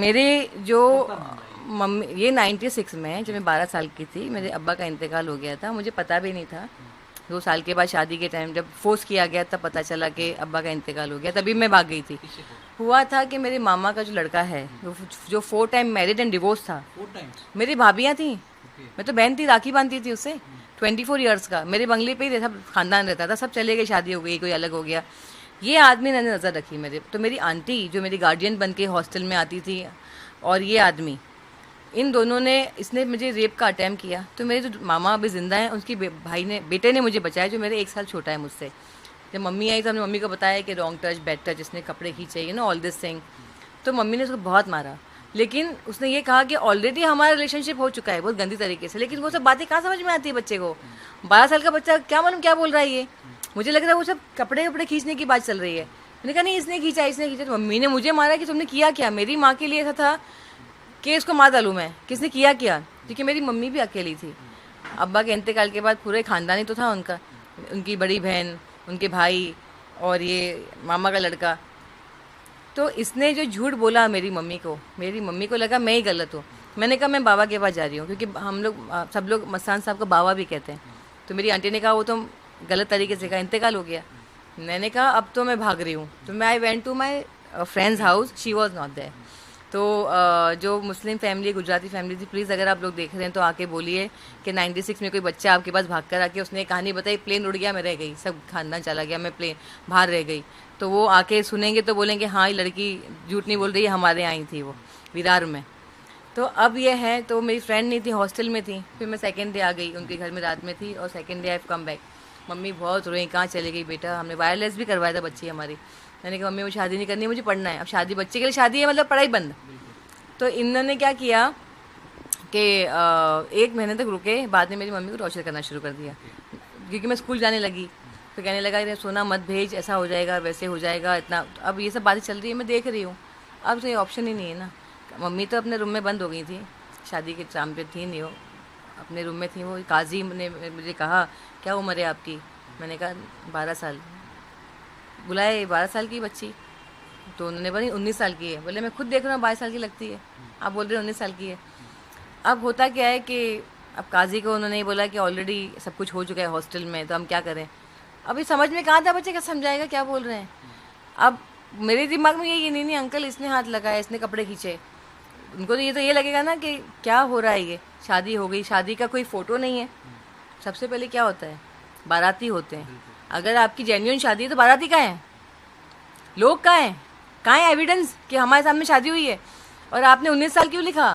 मेरे जो मम्मी, ये 96 में जब मैं 12 साल की थी मेरे अब्बा का इंतकाल हो गया था। मुझे पता भी नहीं था। 2 साल के बाद शादी के टाइम जब फोर्स किया गया तब पता चला कि अब्बा का इंतकाल हो गया, तभी मैं भाग गई थी। हुआ था कि मेरे मामा का जो लड़का है जो 4 टाइम मैरिड एंड डिवोर्स था, 4 times। मेरी भाभियाँ थी। ओके। मैं तो बहन थी, राखी बांधती थी उससे। 24 ईयर्स का मेरे बंगले पे ही सब खानदान रहता था, सब चले गए, शादी हो गई, कोई अलग हो गया। ये आदमी ने नज़र रखी मेरे तो। मेरी आंटी जो मेरी गार्जियन बन के हॉस्टल में आती थी, और ये आदमी, इन दोनों ने, इसने मुझे रेप का अटैम्प्ट किया। तो मेरे जो मामा अभी ज़िंदा हैं, उसकी भाई ने, बेटे ने मुझे बचाया, जो मेरे 1 साल छोटा है मुझसे। जब मम्मी आई तो हमने मम्मी को बताया कि रॉन्ग टच, बैड टच, इसने कपड़े खींचे, you know all this thing. तो मम्मी ने उसको बहुत मारा, लेकिन उसने ये कहा कि ऑलरेडी हमारा रिलेशनशिप हो चुका है बहुत गंदी तरीके से। लेकिन वो सब बातें कहाँ समझ में आती है बच्चे को? 12 साल का बच्चा क्या मालूम क्या बोल रहा है ये। मुझे लग रहा है वो सब कपड़े कपड़े खींचने की बात चल रही है। मैंने कहा नहीं, इसने खींचा, इसने खींचा। तो मम्मी ने मुझे मारा कि तुमने किया क्या। मेरी माँ के लिए ऐसा था कि इसको मार डालूँ मैं, किसने किया क्या, क्योंकि मेरी मम्मी भी अकेली थी। अब्बा के इंतकाल के बाद पूरे ख़ानदान ही तो था उनका, उनकी बड़ी बहन, उनके भाई, और ये मामा का लड़का। तो इसने जो झूठ बोला मेरी मम्मी को लगा मैं ही गलत हूँ। मैंने कहा मैं बाबा के पास जा रही हूँ, क्योंकि हम लोग सब लोग मस्तान साहब को बाबा भी कहते हैं। तो मेरी आंटी ने कहा वो तो गलत तरीके से कहा, इंतकाल हो गया। मैंने कहा अब तो मैं भाग रही हूँ। तो मैं I went to my friend's house, she was not there. तो जो मुस्लिम फैमिली, गुजराती फैमिली थी, प्लीज़ अगर आप लोग देख रहे हैं तो आके बोलिए कि 96 में कोई बच्चा आपके पास भाग कर आके उसने कहानी बताई, प्लेन उड़ गया, मैं रह गई, सब खानदान चला गया, मैं प्लेन बाहर रह गई। तो वो आके सुनेंगे तो बोलेंगे हाँ ये लड़की झूठ नहीं बोल रही है, हमारे यहाँ आई थी वो विरार में। तो अब ये है, तो मेरी फ्रेंड नहीं थी, हॉस्टल में थी। फिर मैं सेकेंड डे आ गई, उनके घर में रात में थी, और second day I come back. Mummy बहुत रोई, कहाँ चली गई बेटा, हमने वायरलेस भी करवाया था बच्ची हमारी। मैंने कहा मम्मी मुझे शादी नहीं करनी, मुझे पढ़ना है। अब शादी, बच्चे के लिए शादी है मतलब पढ़ाई बंद। तो इन्होंने क्या किया कि 1 महीने तक रुके, बाद में मेरी मम्मी को टॉर्चर करना शुरू कर दिया, क्योंकि मैं स्कूल जाने लगी। फिर कहने लगा अरे सोना मत भेज, ऐसा हो जाएगा, वैसे हो जाएगा, इतना। अब ये सब बातें चल रही है, मैं देख रही हूँ। अब तो ये ऑप्शन ही नहीं है ना। मम्मी तो अपने रूम में बंद हो गई थी, शादी के टाइम पे थी नहीं वो, अपने रूम में थी वो। काजी ने मुझे कहा क्या उम्र है आपकी, मैंने कहा 12 साल। बुलाए 12 साल की बच्ची, तो उन्होंने बोली 19 साल की है। बोले मैं खुद देख रहा हूँ 22 साल की लगती है, आप बोल रहे हो 19 साल की है। अब होता क्या है कि अब काजी को उन्होंने बोला कि ऑलरेडी सब कुछ हो चुका है हॉस्टल में, तो हम क्या करें। अभी समझ में कहाँ था बच्चे, क्या समझाएगा क्या बोल रहे हैं। अब मेरे दिमाग में यही नहीं अंकल इसने हाथ लगाया, इसने कपड़े खींचे। उनको तो ये लगेगा ना कि क्या हो रहा है, ये शादी हो गई, शादी का कोई फ़ोटो नहीं है। सबसे पहले क्या होता है, बाराती होते हैं। अगर आपकी जेन्युइन शादी है तो बाराती कहाँ है, लोग कहाँ हैं, कहाँ है एविडेंस कि हमारे सामने शादी हुई है। और आपने 19 साल क्यों लिखा।